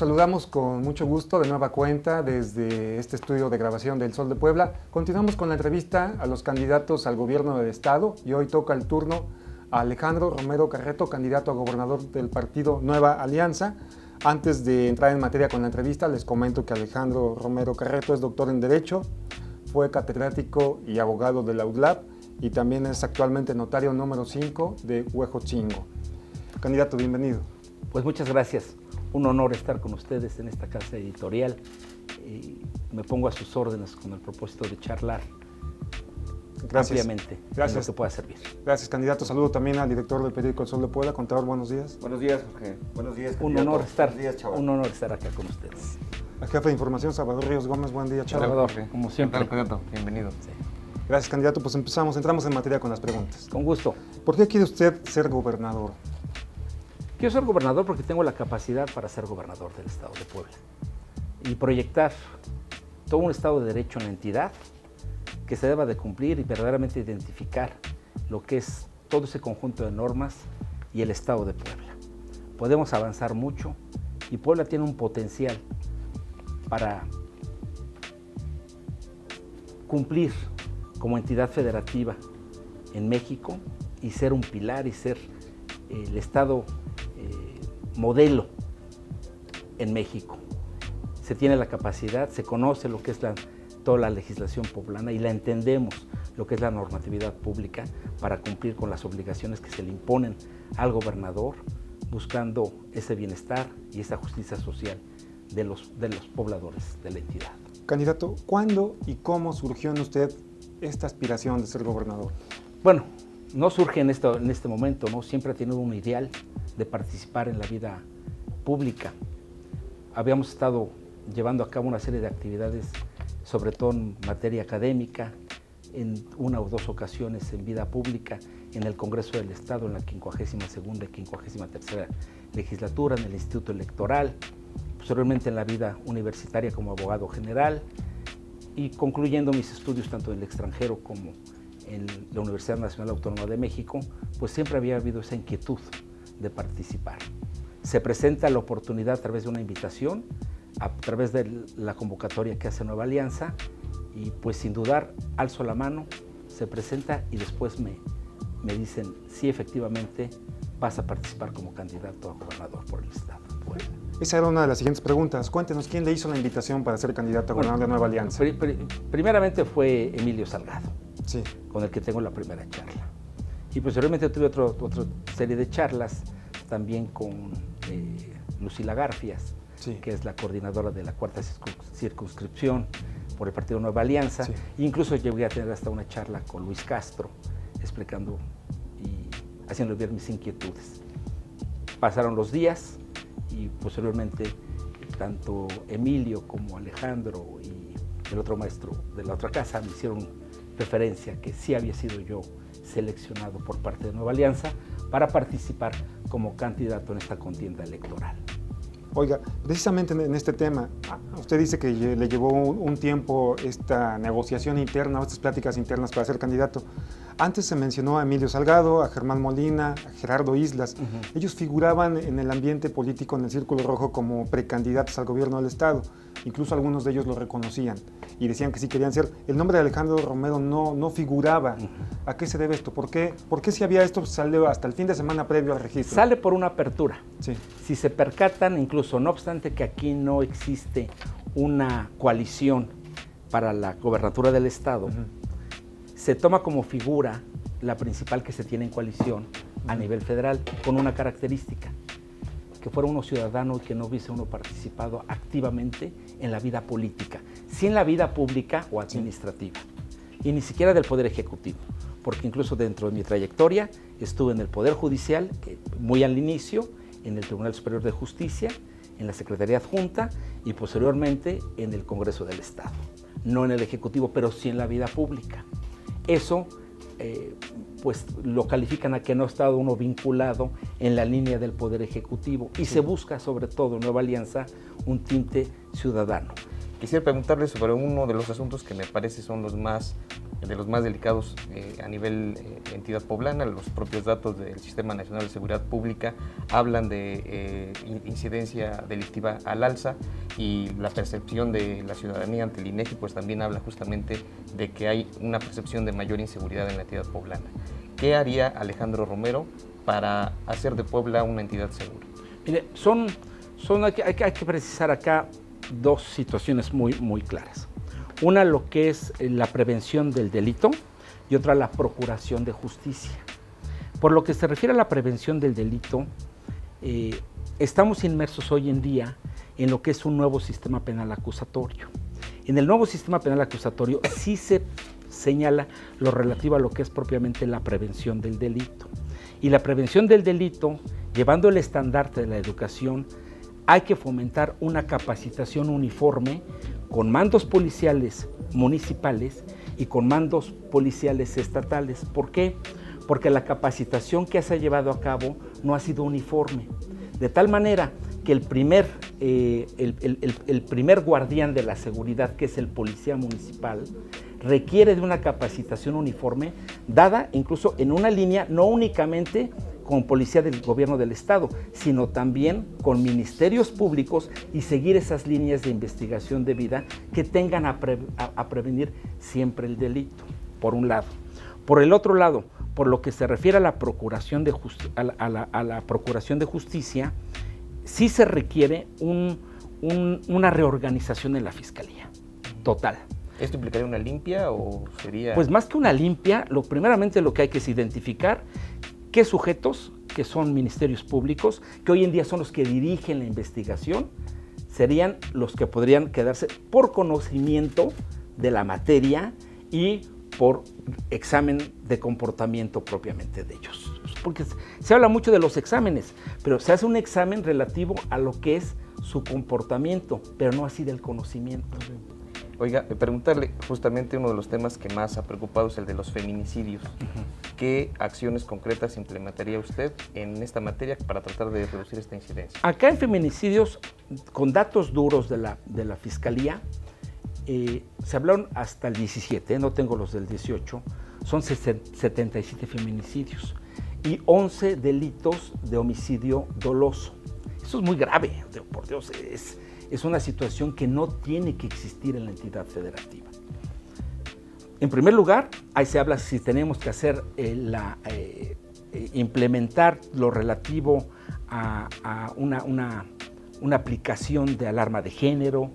saludamos con mucho gusto de nueva cuenta desde este estudio de grabación del Sol de Puebla. Continuamos con la entrevista a los candidatos al gobierno del estado y hoy toca el turno a Alejandro Romero Carreto, candidato a gobernador del partido Nueva Alianza. Antes de entrar en materia con la entrevista, les comento que Alejandro Romero Carreto es doctor en Derecho, fue catedrático y abogado de la UDLAP y también es actualmente notario número 5 de Huejotzingo. Candidato, bienvenido. Pues muchas gracias. Un honor estar con ustedes en esta casa editorial. Me pongo a sus órdenes con el propósito de charlar ampliamente en lo que pueda servir. Gracias, candidato. Saludo también al director del periódico El Sol de Puebla, contador, buenos días. Buenos días, Jorge. Buenos días, candidato. Un honor estar acá con ustedes. El jefe de información, Salvador Ríos Gómez, buen día, chaval. Salvador, como siempre. Candidato, bienvenido. Sí. Gracias, candidato. Pues entramos en materia con las preguntas. Con gusto. ¿Por qué quiere usted ser gobernador? Quiero ser gobernador porque tengo la capacidad para ser gobernador del estado de Puebla y proyectar todo un estado de derecho en la entidad que se deba de cumplir y verdaderamente identificar lo que es todo ese conjunto de normas y el estado de Puebla. Podemos avanzar mucho y Puebla tiene un potencial para cumplir como entidad federativa en México y ser un pilar y ser el estado modelo en México. Se tiene la capacidad, se conoce lo que es toda la legislación poblana y la entendemos, lo que es la normatividad pública para cumplir con las obligaciones que se le imponen al gobernador, buscando ese bienestar y esa justicia social de los pobladores de la entidad. Candidato, ¿cuándo y cómo surgió en usted esta aspiración de ser gobernador? Bueno, no surge en este momento, ¿no? Siempre ha tenido un ideal de participar en la vida pública. Habíamos estado llevando a cabo una serie de actividades, sobre todo en materia académica, en una o dos ocasiones en vida pública, en el Congreso del Estado, en la 52ª y 53ª legislatura, en el Instituto Electoral, posteriormente en la vida universitaria como abogado general y concluyendo mis estudios tanto en el extranjero como en la Universidad Nacional Autónoma de México, pues siempre había habido esa inquietud de participar. Se presenta la oportunidad a través de una invitación, a través de la convocatoria que hace Nueva Alianza y pues sin dudar alzo la mano, se presenta y después me dicen sí, efectivamente vas a participar como candidato a gobernador por el estado. Bueno. Esa era una de las siguientes preguntas. Cuéntenos, ¿quién le hizo la invitación para ser candidato a gobernador de Nueva Alianza? Primeramente fue Emilio Salgado, sí, con el que tengo la primera charla. Y posteriormente tuve otra serie de charlas también con Lucila Garfias, sí, que es la coordinadora de la 4ª circunscripción por el Partido Nueva Alianza. Sí. Incluso llegué a tener hasta una charla con Luis Castro, explicando y haciendo ver mis inquietudes. Pasaron los días y posteriormente tanto Emilio como Alejandro y el otro maestro de la otra casa me hicieron referencia que sí había sido yo seleccionado por parte de Nueva Alianza para participar como candidato en esta contienda electoral. Oiga, precisamente en este tema, usted dice que le llevó un tiempo esta negociación interna, estas pláticas internas para ser candidato. Antes se mencionó a Emilio Salgado, a Germán Molina, a Gerardo Islas. Ellos figuraban en el ambiente político, en el Círculo Rojo, como precandidatos al gobierno del estado. Incluso algunos de ellos lo reconocían y decían que sí querían ser. El nombre de Alejandro Romero no figuraba. ¿A qué se debe esto? ¿Por qué si había esto salió hasta el fin de semana previo al registro? Sale por una apertura. Sí. Si se percatan, incluso no obstante que aquí no existe una coalición para la gobernatura del estado, se toma como figura la principal que se tiene en coalición a nivel federal, con una característica, que fuera uno ciudadano y que no hubiese uno participado activamente en la vida política, sí en la vida pública o administrativa, y ni siquiera del Poder Ejecutivo, porque incluso dentro de mi trayectoria estuve en el Poder Judicial, muy al inicio, en el Tribunal Superior de Justicia, en la Secretaría Adjunta y posteriormente en el Congreso del Estado. No en el Ejecutivo, pero sí en la vida pública. Eso pues lo califican a que no ha estado uno vinculado en la línea del Poder Ejecutivo y se busca sobre todo en Nueva Alianza un tinte ciudadano. Quisiera preguntarle sobre uno de los asuntos que me parece son los más de los más delicados a nivel entidad poblana. Los propios datos del Sistema Nacional de Seguridad Pública hablan de incidencia delictiva al alza, y la percepción de la ciudadanía ante el INEGI pues también habla justamente de que hay una percepción de mayor inseguridad en la entidad poblana. ¿Qué haría Alejandro Romero para hacer de Puebla una entidad segura? Mire, hay que precisar acá dos situaciones muy claras. Una, lo que es la prevención del delito, y otra, la procuración de justicia. Por lo que se refiere a la prevención del delito, estamos inmersos hoy en día en lo que es un nuevo sistema penal acusatorio. En el nuevo sistema penal acusatorio sí se señala lo relativo a lo que es propiamente la prevención del delito. Y la prevención del delito, llevando el estandarte de la educación, hay que fomentar una capacitación uniforme con mandos policiales municipales y con mandos policiales estatales. ¿Por qué? Porque la capacitación que se ha llevado a cabo no ha sido uniforme, de tal manera que el primer guardián de la seguridad, que es el policía municipal, requiere de una capacitación uniforme, dada incluso en una línea no únicamente con policía del gobierno del estado, sino también con ministerios públicos, y seguir esas líneas de investigación debida que tengan a prevenir siempre el delito, por un lado. Por el otro lado, por lo que se refiere a la procuración de, procuración de justicia, sí se requiere una reorganización en la Fiscalía, total. ¿Esto implicaría una limpia o sería...? Pues más que una limpia, primeramente lo que hay que es identificar qué sujetos, que son ministerios públicos, que hoy en día son los que dirigen la investigación, serían los que podrían quedarse por conocimiento de la materia y por examen de comportamiento propiamente de ellos. Porque se habla mucho de los exámenes, pero se hace un examen relativo a lo que es su comportamiento, pero no así del conocimiento. Oiga, preguntarle, justamente uno de los temas que más ha preocupado es el de los feminicidios. ¿Qué acciones concretas implementaría usted en esta materia para tratar de reducir esta incidencia? Acá en feminicidios, con datos duros de la Fiscalía, se hablaron hasta el 17, no tengo los del 18, son 77 feminicidios y 11 delitos de homicidio doloso. Eso es muy grave, por Dios, es una situación que no tiene que existir en la entidad federativa. En primer lugar, ahí se habla si tenemos que hacer implementar lo relativo a una aplicación de alarma de género,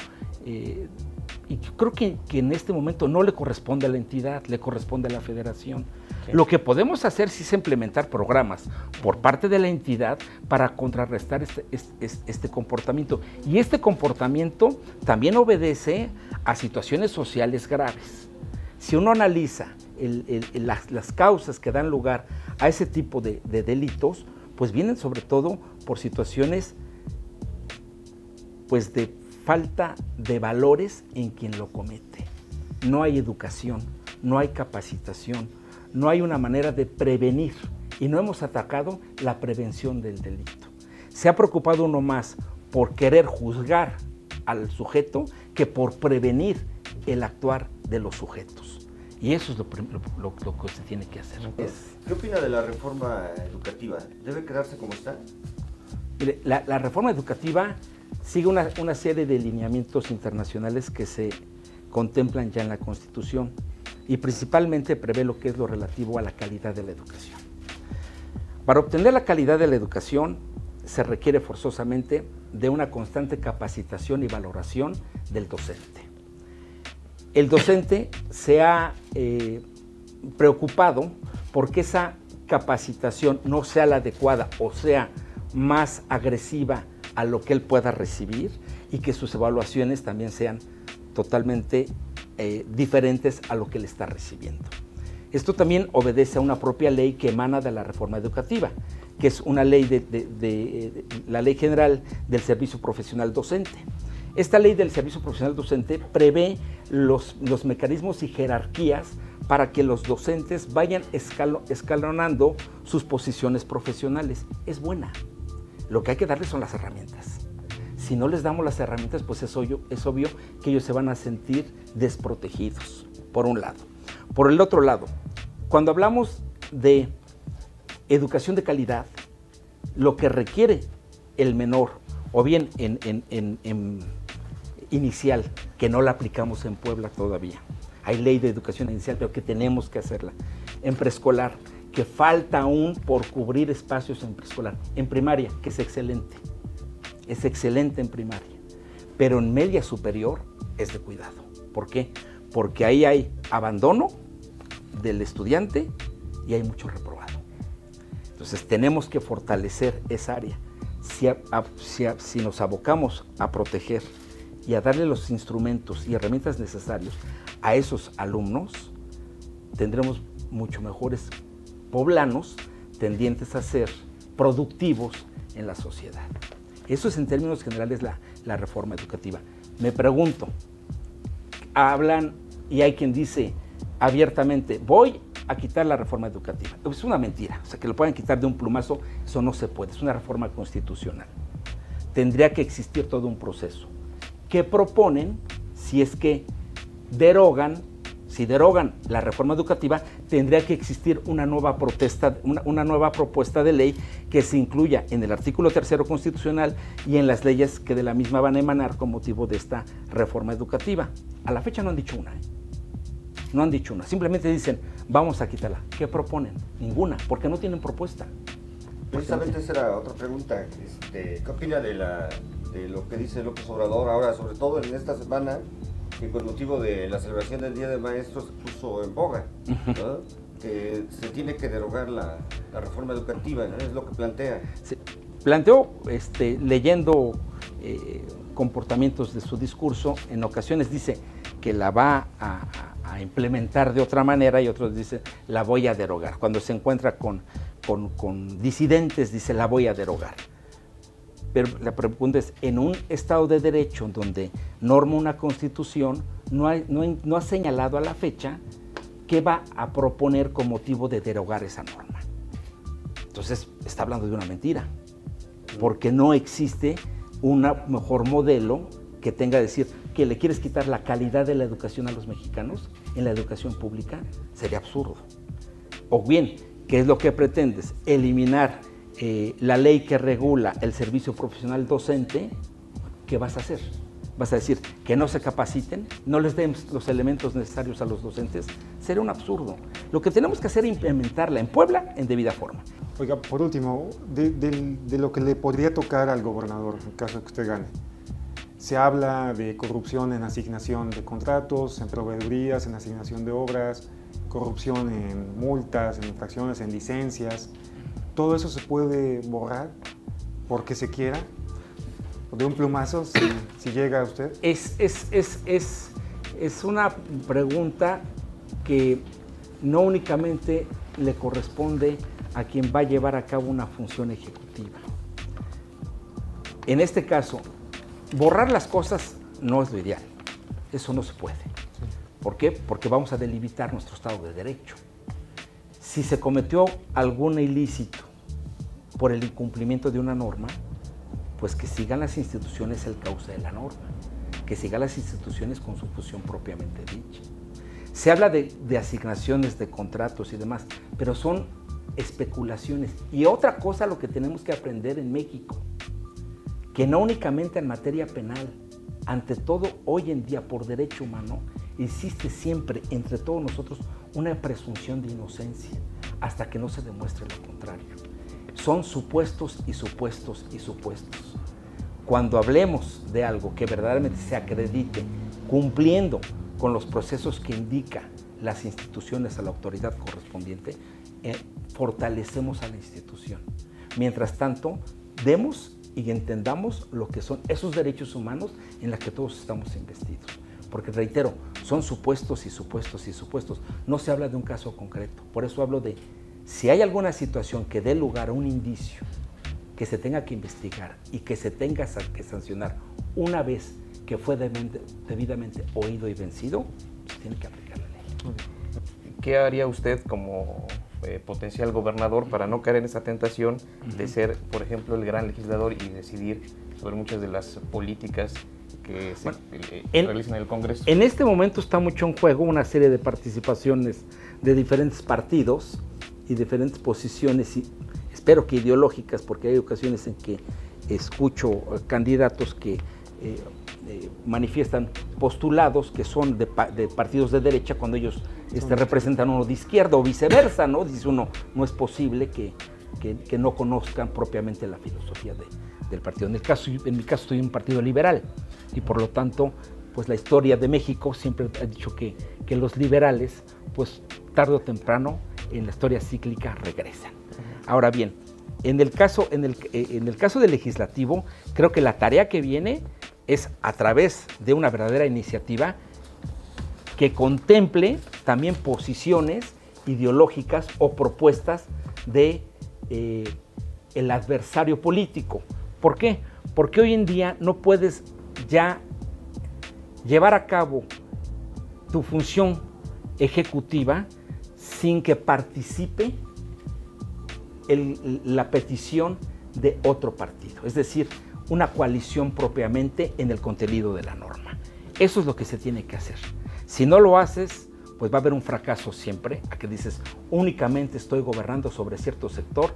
y creo que en este momento no le corresponde a la entidad, le corresponde a la federación. Sí. Lo que podemos hacer sí es implementar programas por parte de la entidad para contrarrestar este comportamiento. Y este comportamiento también obedece a situaciones sociales graves. Si uno analiza las causas que dan lugar a ese tipo de delitos, pues vienen sobre todo por situaciones pues de falta de valores en quien lo comete. No hay educación, no hay capacitación, no hay una manera de prevenir, y no hemos atacado la prevención del delito. Se ha preocupado uno más por querer juzgar al sujeto que por prevenir el actuar de los sujetos. Y eso es lo que se tiene que hacer. ¿Qué opina de la reforma educativa? ¿Debe quedarse como está? Mire, la reforma educativa sigue una serie de lineamientos internacionales que se contemplan ya en la Constitución, y principalmente prevé lo que es lo relativo a la calidad de la educación. Para obtener la calidad de la educación se requiere forzosamente de una constante capacitación y valoración del docente. El docente se ha preocupado porque esa capacitación no sea la adecuada o sea más agresiva a lo que él pueda recibir, y que sus evaluaciones también sean totalmente diferentes a lo que él está recibiendo. Esto también obedece a una propia ley que emana de la reforma educativa, que es una ley la Ley General del Servicio Profesional Docente. Esta ley del Servicio Profesional Docente prevé los mecanismos y jerarquías para que los docentes vayan escalonando sus posiciones profesionales. Es buena. Lo que hay que darles son las herramientas. Si no les damos las herramientas, pues es obvio que ellos se van a sentir desprotegidos, por un lado. Por el otro lado, cuando hablamos de educación de calidad, lo que requiere el menor, o bien en inicial, que no la aplicamos en Puebla todavía. Hay ley de educación inicial, pero que tenemos que hacerla. En preescolar, que falta aún por cubrir espacios en preescolar. En primaria, que es excelente en primaria. Pero en media superior es de cuidado. ¿Por qué? Porque ahí hay abandono del estudiante y hay mucho reprobado. Entonces tenemos que fortalecer esa área. Si nos abocamos a proteger y a darle los instrumentos y herramientas necesarios a esos alumnos, tendremos mucho mejores poblanos tendientes a ser productivos en la sociedad. Eso es en términos generales la reforma educativa. Me pregunto, hablan y hay quien dice abiertamente, voy a quitar la reforma educativa. Es una mentira, o sea, que lo puedan quitar de un plumazo, eso no se puede, es una reforma constitucional. Tendría que existir todo un proceso. ¿Qué proponen si es que derogan? Si derogan la reforma educativa, tendría que existir una nueva propuesta de ley que se incluya en el artículo 3 constitucional y en las leyes que de la misma van a emanar con motivo de esta reforma educativa. A la fecha no han dicho una, no han dicho una, simplemente dicen, vamos a quitarla. ¿Qué proponen? Ninguna, porque no tienen propuesta. Precisamente esa era otra pregunta. ¿Qué opina de lo que dice López Obrador ahora, sobre todo en esta semana, que con motivo de la celebración del Día del Maestro se puso en boga, ¿no? Que se tiene que derogar la reforma educativa, ¿no? Es lo que plantea. Sí. Planteó, leyendo comportamientos de su discurso, en ocasiones dice que la va a implementar de otra manera y otros dicen la voy a derogar. Cuando se encuentra con disidentes dice la voy a derogar. Pero la pregunta es, en un Estado de Derecho donde norma una Constitución, no ha señalado a la fecha qué va a proponer con motivo de derogar esa norma. Entonces, está hablando de una mentira, porque no existe un mejor modelo que tenga que decir que le quieres quitar la calidad de la educación a los mexicanos en la educación pública, sería absurdo. O bien, ¿qué es lo que pretendes? Eliminar la ley que regula el servicio profesional docente. ¿Qué vas a hacer? ¿Vas a decir que no se capaciten, no les den los elementos necesarios a los docentes? Sería un absurdo. Lo que tenemos que hacer es implementarla en Puebla en debida forma. Oiga, por último, de lo que le podría tocar al gobernador en caso de que usted gane. Se habla de corrupción en asignación de contratos, en proveedurías, en asignación de obras, corrupción en multas, en infracciones, en licencias. ¿Todo eso se puede borrar porque se quiera? ¿De un plumazo si llega a usted? Es una pregunta que no únicamente le corresponde a quien va a llevar a cabo una función ejecutiva. En este caso, borrar las cosas no es lo ideal. Eso no se puede. ¿Por qué? Porque vamos a delimitar nuestro Estado de Derecho. Si se cometió algún ilícito por el incumplimiento de una norma, pues que sigan las instituciones el cauce de la norma, que sigan las instituciones con su función propiamente dicha. Se habla de asignaciones de contratos y demás, pero son especulaciones. Y otra cosa, lo que tenemos que aprender en México, que no únicamente en materia penal, ante todo hoy en día por derecho humano, existe siempre entre todos nosotros una presunción de inocencia, hasta que no se demuestre lo contrario. Son supuestos y supuestos y supuestos. Cuando hablemos de algo que verdaderamente se acredite, cumpliendo con los procesos que indica las instituciones a la autoridad correspondiente, fortalecemos a la institución. Mientras tanto, demos y entendamos lo que son esos derechos humanos en los que todos estamos investidos. Porque, reitero, son supuestos y supuestos y supuestos. No se habla de un caso concreto. Por eso hablo de, si hay alguna situación que dé lugar a un indicio que se tenga que investigar y que se tenga que sancionar una vez que fue debidamente oído y vencido, se tiene que aplicar la ley. ¿Qué haría usted como potencial gobernador para no caer en esa tentación de ser, por ejemplo, el gran legislador y decidir sobre muchas de las políticas que se realicen en el Congreso? En este momento está mucho en juego una serie de participaciones de diferentes partidos y diferentes posiciones, y espero que ideológicas, porque hay ocasiones en que escucho candidatos que manifiestan postulados que son de partidos de derecha cuando ellos representan uno de izquierda o viceversa, ¿no? Dice uno, no es posible que no conozcan propiamente la filosofía del partido. En mi caso estoy en un partido liberal y por lo tanto, pues la historia de México siempre ha dicho que los liberales, pues tarde o temprano en la historia cíclica regresan. Ahora bien, en el caso del legislativo, creo que la tarea que viene es a través de una verdadera iniciativa que contemple también posiciones ideológicas o propuestas de el adversario político. ¿Por qué? Porque hoy en día no puedes ya llevar a cabo tu función ejecutiva sin que participe la petición de otro partido, es decir, una coalición propiamente en el contenido de la norma. Eso es lo que se tiene que hacer. Si no lo haces, pues va a haber un fracaso siempre, a que dices, únicamente estoy gobernando sobre cierto sector.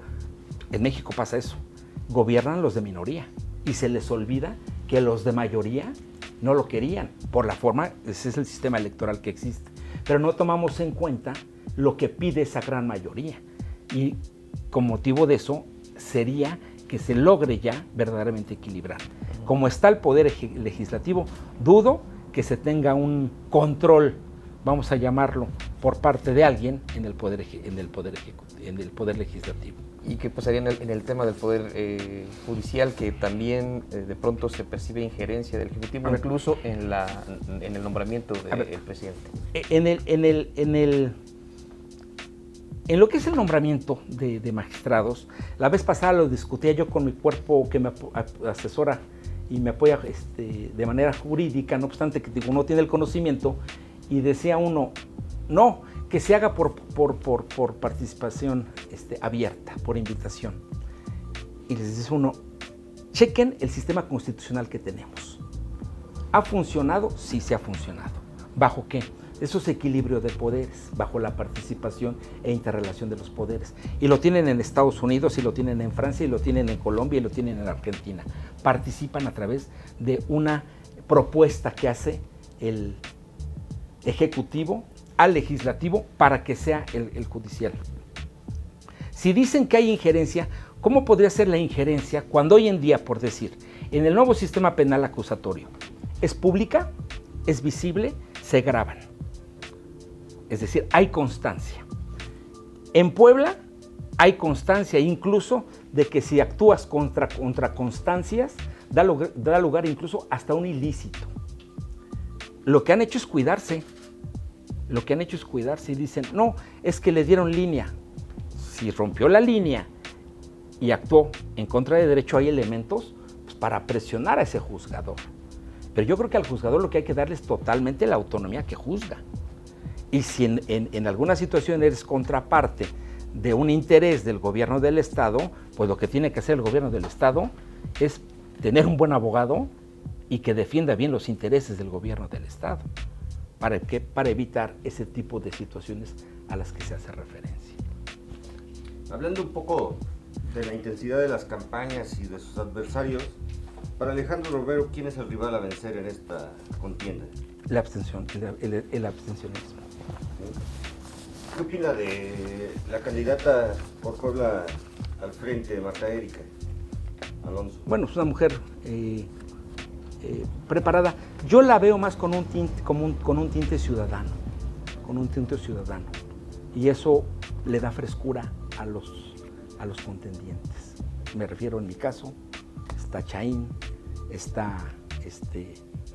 En México pasa eso, gobiernan los de minoría y se les olvida que los de mayoría no lo querían, por la forma, ese es el sistema electoral que existe, pero no tomamos en cuenta lo que pide esa gran mayoría, y con motivo de eso sería que se logre ya verdaderamente equilibrar. Como está el poder legislativo, dudo que se tenga un control, vamos a llamarlo, por parte de alguien en el poder legislativo. ¿Y qué pasaría en el tema del poder judicial, que también de pronto se percibe injerencia del Ejecutivo, incluso en el nombramiento del presidente? En lo que es el nombramiento de magistrados, la vez pasada lo discutía yo con mi cuerpo que me asesora y me apoya de manera jurídica, no obstante que no tiene el conocimiento, y decía uno, no, que se haga por participación abierta, por invitación. Y les dice uno, chequen el sistema constitucional que tenemos. ¿Ha funcionado? Sí, se ha funcionado. ¿Bajo qué? Esos equilibrios de poderes, bajo la participación e interrelación de los poderes. Y lo tienen en Estados Unidos, y lo tienen en Francia, y lo tienen en Colombia, y lo tienen en Argentina. Participan a través de una propuesta que hace el Ejecutivo al Legislativo para que sea el Judicial. Si dicen que hay injerencia, ¿cómo podría ser la injerencia cuando hoy en día, por decir, en el nuevo sistema penal acusatorio, es pública, es visible, se graban? Es decir, hay constancia. En Puebla hay constancia incluso de que si actúas contra constancias, da lugar incluso hasta un ilícito. Lo que han hecho es cuidarse. Y dicen, no, es que le dieron línea. Si rompió la línea y actuó en contra de derecho, hay elementos pues, para presionar a ese juzgador. Pero yo creo que al juzgador lo que hay que darle es totalmente la autonomía que juzga. Y si en alguna situación eres contraparte de un interés del gobierno del Estado, pues lo que tiene que hacer el gobierno del Estado es tener un buen abogado y que defienda bien los intereses del gobierno del Estado. ¿Para qué? Para evitar ese tipo de situaciones a las que se hace referencia. Hablando un poco de la intensidad de las campañas y de sus adversarios, para Alejandro Romero, ¿quién es el rival a vencer en esta contienda? La abstención, el abstencionismo. ¿Qué opina de la candidata por Puebla al frente, Marta Erika Alonso? Bueno, es una mujer preparada. Yo la veo más con un tinte ciudadano, y eso le da frescura a los contendientes. Me refiero, en mi caso, está Chaín, está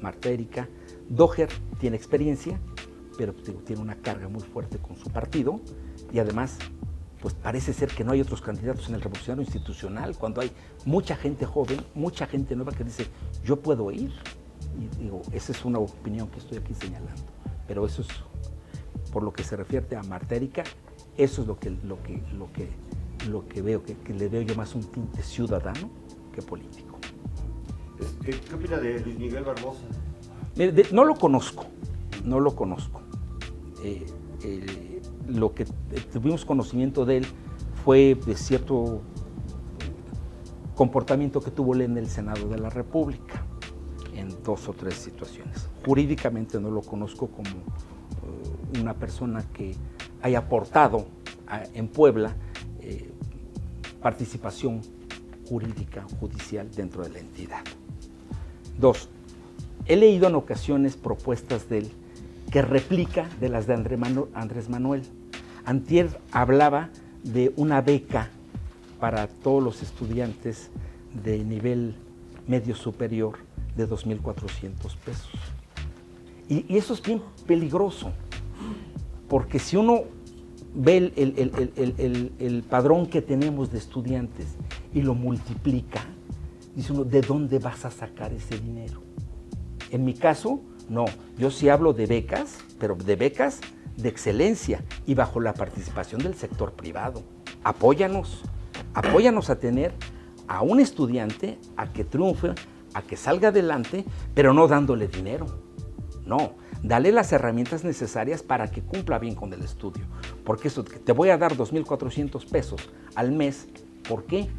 Marta Erika. Doher tiene experiencia, pero tiene una carga muy fuerte con su partido, y además pues parece ser que no hay otros candidatos en el revolucionario institucional, cuando hay mucha gente joven, mucha gente nueva que dice, yo puedo ir. Y digo, esa es una opinión que estoy aquí señalando, pero eso es, por lo que se refiere a Marta Erika, eso es lo que veo, que le veo yo más un tinte ciudadano que político. ¿Qué opina de Luis Miguel Barbosa? No lo conozco, no lo conozco. Lo que tuvimos conocimiento de él fue de cierto comportamiento que tuvo él en el Senado de la República, en 2 o 3 situaciones. Jurídicamente no lo conozco como una persona que haya aportado en Puebla participación jurídica, judicial dentro de la entidad. 2. He leído en ocasiones propuestas de él que replica de las de Andrés Manuel. Antier hablaba de una beca para todos los estudiantes de nivel medio superior de 2,400 pesos. Y eso es bien peligroso, porque si uno ve el padrón que tenemos de estudiantes y lo multiplica, dice uno, ¿de dónde vas a sacar ese dinero? En mi caso, no, yo sí hablo de becas, pero de becas de excelencia y bajo la participación del sector privado. Apóyanos a tener a un estudiante a que triunfe, a que salga adelante, pero no dándole dinero. No, dale las herramientas necesarias para que cumpla bien con el estudio. Porque eso, te voy a dar 2,400 pesos al mes, ¿por qué?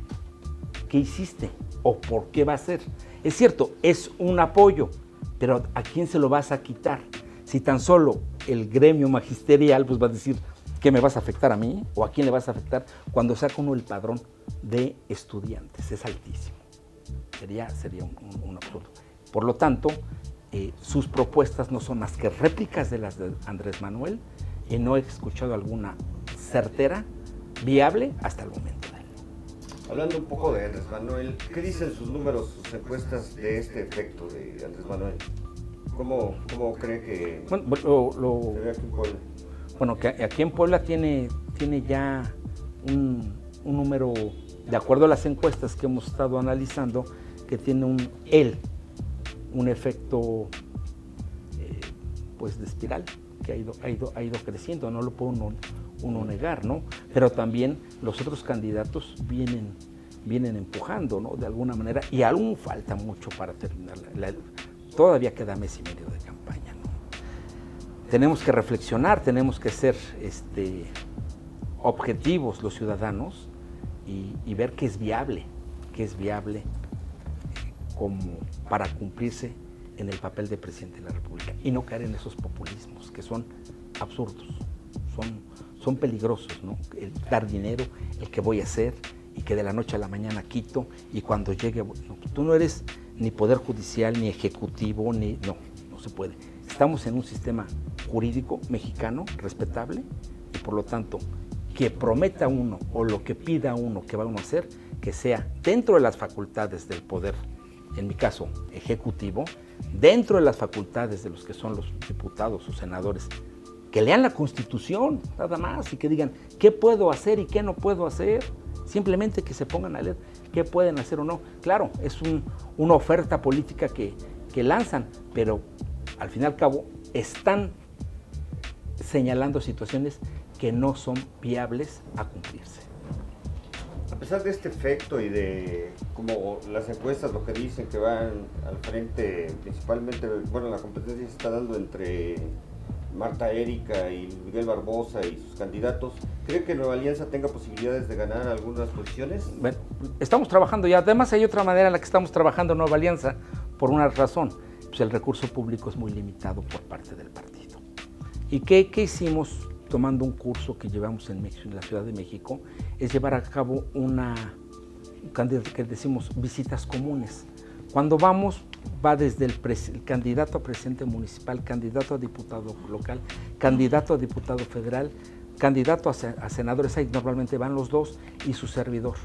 ¿Qué hiciste? ¿O por qué va a ser? Es cierto, es un apoyo, pero ¿a quién se lo vas a quitar? Si tan solo el gremio magisterial pues va a decir, ¿qué me vas a afectar a mí? ¿O a quién le vas a afectar? Cuando saca uno el padrón de estudiantes, es altísimo. Sería un absurdo. Por lo tanto, sus propuestas no son más que réplicas de las de Andrés Manuel y no he escuchado alguna certera, viable hasta el momento de él. Hablando un poco de Andrés Manuel, ¿qué dicen sus números, sus encuestas de este efecto de Andrés Manuel? ¿Cómo cree que se ve aquí en Puebla? Bueno, que aquí en Puebla tiene ya un número, de acuerdo a las encuestas que hemos estado analizando, que tiene un efecto pues de espiral, que ha ido creciendo, no lo puede uno negar, ¿no? Pero también los otros candidatos vienen empujando, ¿no? De alguna manera, y aún falta mucho para terminar. Todavía queda mes y medio de campaña, ¿no? Tenemos que reflexionar, tenemos que ser objetivos los ciudadanos y ver qué es viable como para cumplirse en el papel de presidente de la República y no caer en esos populismos que son absurdos, son peligrosos, ¿no? El dar dinero, el que voy a hacer y que de la noche a la mañana quito y cuando llegue, no, tú no eres ni poder judicial, ni ejecutivo, no se puede. Estamos en un sistema jurídico mexicano respetable y por lo tanto que prometa uno o lo que pida uno que va uno a hacer, que sea dentro de las facultades del poder, en mi caso ejecutivo, dentro de las facultades de los que son los diputados o senadores, que lean la Constitución nada más y que digan qué puedo hacer y qué no puedo hacer, simplemente que se pongan a leer qué pueden hacer o no. Claro, es una oferta política que lanzan, pero al fin y al cabo están señalando situaciones que no son viables a cumplirse. A pesar de este efecto y de como las encuestas lo que dicen que van al frente, principalmente, bueno, la competencia se está dando entre Marta Erika y Miguel Barbosa y sus candidatos, ¿cree que Nueva Alianza tenga posibilidades de ganar algunas posiciones? Bueno, estamos trabajando ya, además hay otra manera en la que estamos trabajando en Nueva Alianza, por una razón, pues el recurso público es muy limitado por parte del partido. ¿Y qué hicimos tomando un curso que llevamos en México, en la Ciudad de México? Es llevar a cabo que decimos visitas comunes. Cuando vamos, va desde el candidato a presidente municipal, candidato a diputado local, candidato a diputado federal, candidato a senadores, ahí normalmente van los dos, y su servidor.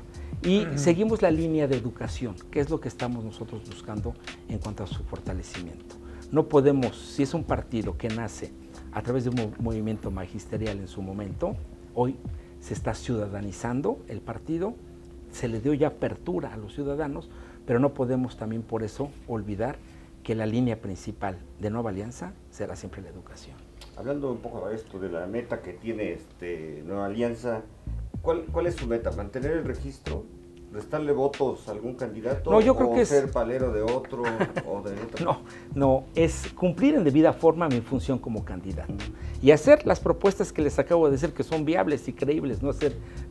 Y seguimos la línea de educación, que es lo que estamos nosotros buscando en cuanto a su fortalecimiento. No podemos, si es un partido que nace a través de un movimiento magisterial en su momento, hoy se está ciudadanizando el partido, se le dio ya apertura a los ciudadanos, pero no podemos también por eso olvidar que la línea principal de Nueva Alianza será siempre la educación. Hablando un poco de esto, de la meta que tiene Nueva Alianza, ¿cuál es su meta? ¿Mantener el registro? restarle votos a algún candidato? No, yo creo o que ser palero de otro o de otro. No, es cumplir en debida forma mi función como candidato y hacer las propuestas que les acabo de decir que son viables y creíbles,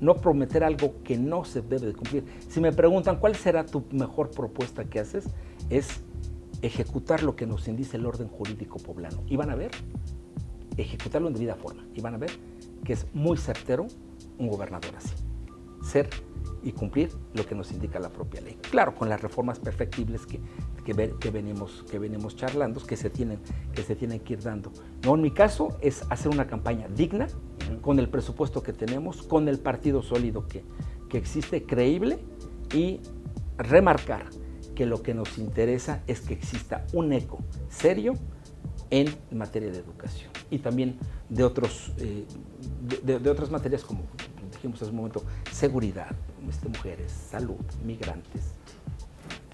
no prometer algo que no se debe de cumplir. Si me preguntan cuál será tu mejor propuesta que haces, es ejecutar lo que nos indica el orden jurídico poblano. Y van a ver, ejecutarlo en debida forma, y van a ver que es muy certero un gobernador así. Ser y cumplir lo que nos indica la propia ley. Claro, con las reformas perfectibles que venimos charlando, que se tienen que ir dando. No, en mi caso es hacer una campaña digna, con el presupuesto que tenemos, con el partido sólido que existe, creíble, y remarcar que lo que nos interesa es que exista un eco serio en materia de educación y también de otras materias como dijimos hace un momento, seguridad, mujeres, salud, migrantes,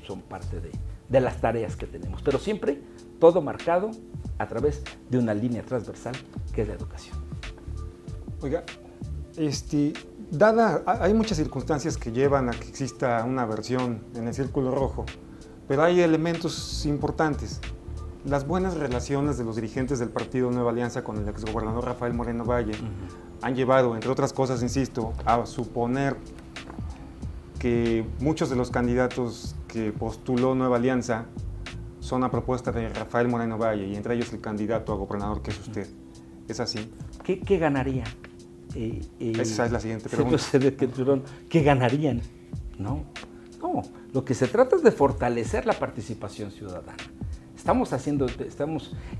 son parte de las tareas que tenemos, pero siempre todo marcado a través de una línea transversal que es la educación. Oiga, hay muchas circunstancias que llevan a que exista una versión en el Círculo Rojo, pero hay elementos importantes. Las buenas relaciones de los dirigentes del partido Nueva Alianza con el exgobernador Rafael Moreno Valle han llevado, entre otras cosas, insisto, a suponer que muchos de los candidatos que postuló Nueva Alianza son a propuesta de Rafael Moreno Valle, y entre ellos el candidato a gobernador que es usted. ¿Es así? ¿Qué ganaría? Esa es la siguiente pregunta. ¿Qué ganarían? No, lo que se trata es de fortalecer la participación ciudadana.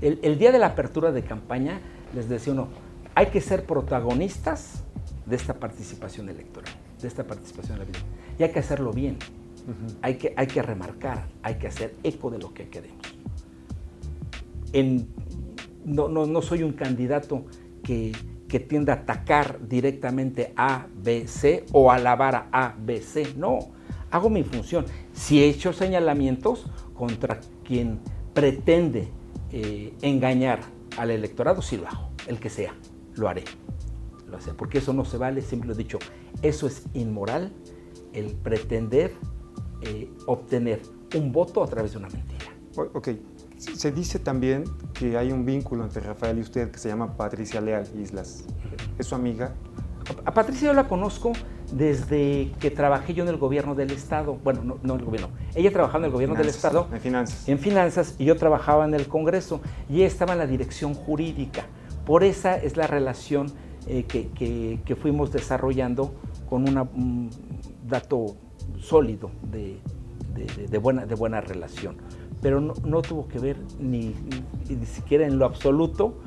El día de la apertura de campaña les decía uno, hay que ser protagonistas de esta participación electoral, de esta participación en la vida. Y hay que hacerlo bien, hay que remarcar, hay que hacer eco de lo que queremos. No soy un candidato que tienda a atacar directamente a B, C o alabar a B, C. No, hago mi función. Si he hecho señalamientos contra quien pretende engañar al electorado, sí lo hago, el que sea, lo haré, porque eso no se vale, siempre lo he dicho, eso es inmoral, el pretender obtener un voto a través de una mentira. Ok, se dice también que hay un vínculo entre Rafael y usted que se llama Patricia Leal Islas. ¿Es su amiga? A Patricia yo la conozco desde que trabajé yo en el gobierno del Estado. Bueno, no en el gobierno. Ella trabajaba en el gobierno del Estado. En finanzas. En finanzas, y yo trabajaba en el Congreso. Y ella estaba en la dirección jurídica. Por esa es la relación que fuimos desarrollando con un dato sólido de buena relación. Pero no tuvo que ver ni siquiera en lo absoluto.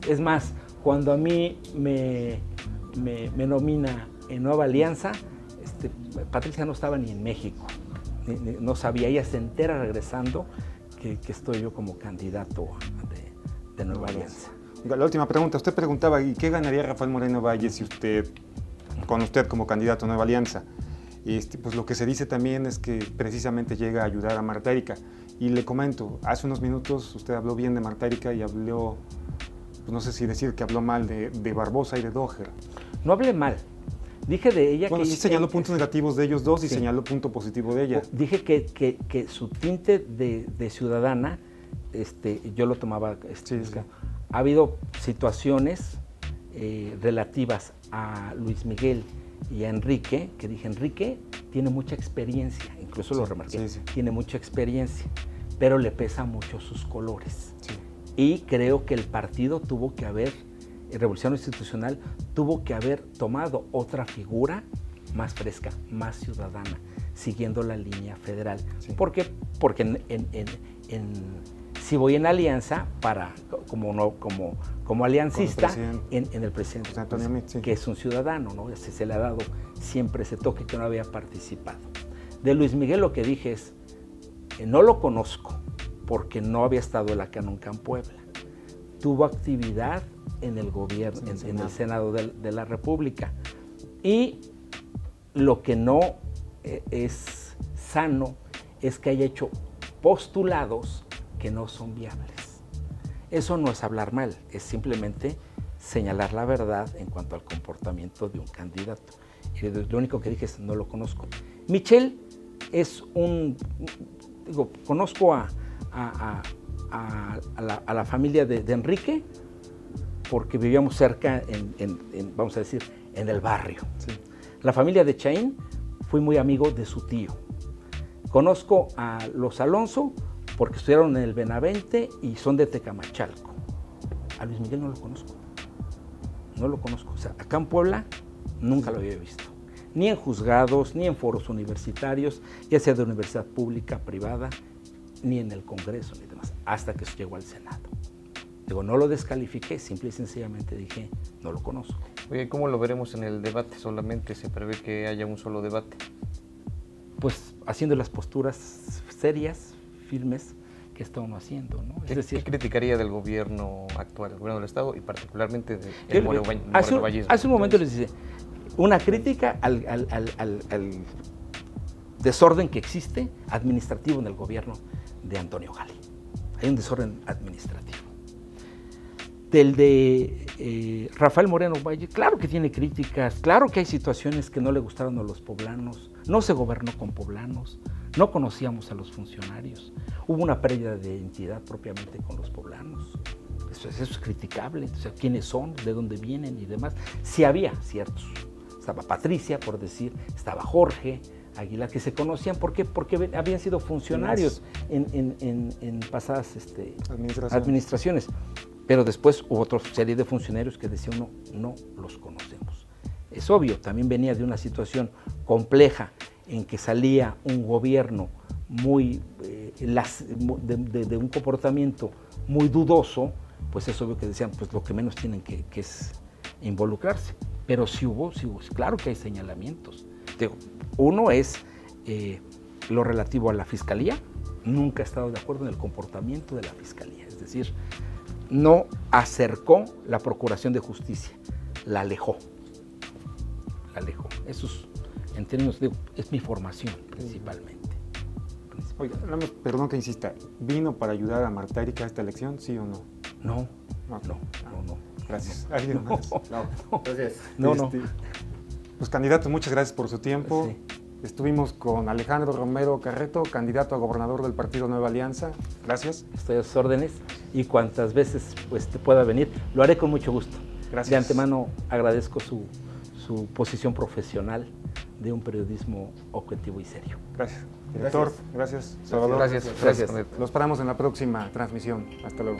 Es más, cuando a mí me nomina en Nueva Alianza, Patricia no estaba ni en México, no sabía, ella se entera regresando que estoy yo como candidato de Nueva Alianza. La última pregunta, usted preguntaba, ¿y qué ganaría Rafael Moreno Valle con usted como candidato a Nueva Alianza? Pues lo que se dice también es que precisamente llega a ayudar a Marta Erika. Y le comento, hace unos minutos usted habló bien de Marta Erika y habló, pues no sé si decir que habló mal de Barbosa y de Doher. No hablé mal. Dije de ella bueno, que... sí señaló puntos negativos de ellos dos y señaló punto positivo de ella. Dije que su tinte de ciudadana, yo lo tomaba... Sí. Ha habido situaciones relativas a Luis Miguel y a Enrique, que dije, Enrique tiene mucha experiencia, incluso lo remarqué, tiene mucha experiencia, pero le pesa mucho sus colores. Sí. Y creo que el partido tuvo que haber, Revolución Institucional, tuvo que haber tomado otra figura más fresca, más ciudadana, siguiendo la línea federal. Sí. Porque si voy en alianza como aliancista en el presidente Antonio Meade, sí. que es un ciudadano, ¿no? Se le ha dado siempre ese toque que no había participado. De Luis Miguel lo que dije es, no lo conozco porque no había estado él acá nunca en Puebla. Tuvo actividad en el gobierno, en el Senado de la República. Y lo que no es sano es que haya hecho postulados que no son viables. Eso no es hablar mal, es simplemente señalar la verdad en cuanto al comportamiento de un candidato. Y lo único que dije es, no lo conozco. Michel es conozco a la familia de Enrique, porque vivíamos cerca, vamos a decir, en el barrio. Sí. La familia de Chaín, fui muy amigo de su tío. Conozco a los Alonso porque estudiaron en el Benavente y son de Tecamachalco. A Luis Miguel no lo conozco. No lo conozco. O sea, acá en Puebla nunca lo había visto. Ni en juzgados, ni en foros universitarios, ya sea de universidad pública, privada, ni en el Congreso, ni demás, hasta que llegó al Senado. Digo, no lo descalifiqué, simple y sencillamente dije, no lo conozco. Oye, ¿cómo lo veremos en el debate? ¿Solamente se prevé que haya un solo debate? Pues haciendo las posturas serias, firmes, que está uno haciendo, ¿no? Es decir, ¿qué criticaría del gobierno actual, del gobierno del Estado y particularmente del Moreno-Vallismo? Hace un momento les dice, una crítica al desorden que existe administrativo en el gobierno de Antonio Gali. Hay un desorden administrativo. Del de Rafael Moreno Valle, claro que tiene críticas, claro que hay situaciones que no le gustaron a los poblanos, no se gobernó con poblanos, no conocíamos a los funcionarios, hubo una pérdida de identidad propiamente con los poblanos. Eso es criticable, o sea, quiénes son, de dónde vienen y demás. Sí había ciertos, estaba Patricia, por decir, estaba Jorge Aguilar, que se conocían, ¿por qué? Porque habían sido funcionarios en pasadas administraciones. Pero después hubo otra serie de funcionarios que decían, no los conocemos. Es obvio, también venía de una situación compleja en que salía un gobierno muy, de un comportamiento muy dudoso, pues es obvio que decían, pues lo que menos tienen que es involucrarse. Pero sí hubo, claro que hay señalamientos. Digo, uno es lo relativo a la Fiscalía, nunca he estado de acuerdo en el comportamiento de la Fiscalía, es decir, no acercó la Procuración de Justicia, la alejó. Eso es, en términos de, es mi formación principalmente. Oiga, perdón que insista, ¿vino para ayudar a Marta Erika a esta elección, sí o no? No. Gracias. ¿Alguien más? No, gracias. No. Pues candidato, muchas gracias por su tiempo. Sí. Estuvimos con Alejandro Romero Carreto, candidato a gobernador del partido Nueva Alianza. Gracias. Estoy a sus órdenes y cuantas veces pues, te pueda venir, lo haré con mucho gusto. Gracias. De antemano agradezco su posición profesional de un periodismo objetivo y serio. Gracias. Director, gracias. Salvador. Gracias. Los esperamos en la próxima transmisión. Hasta luego.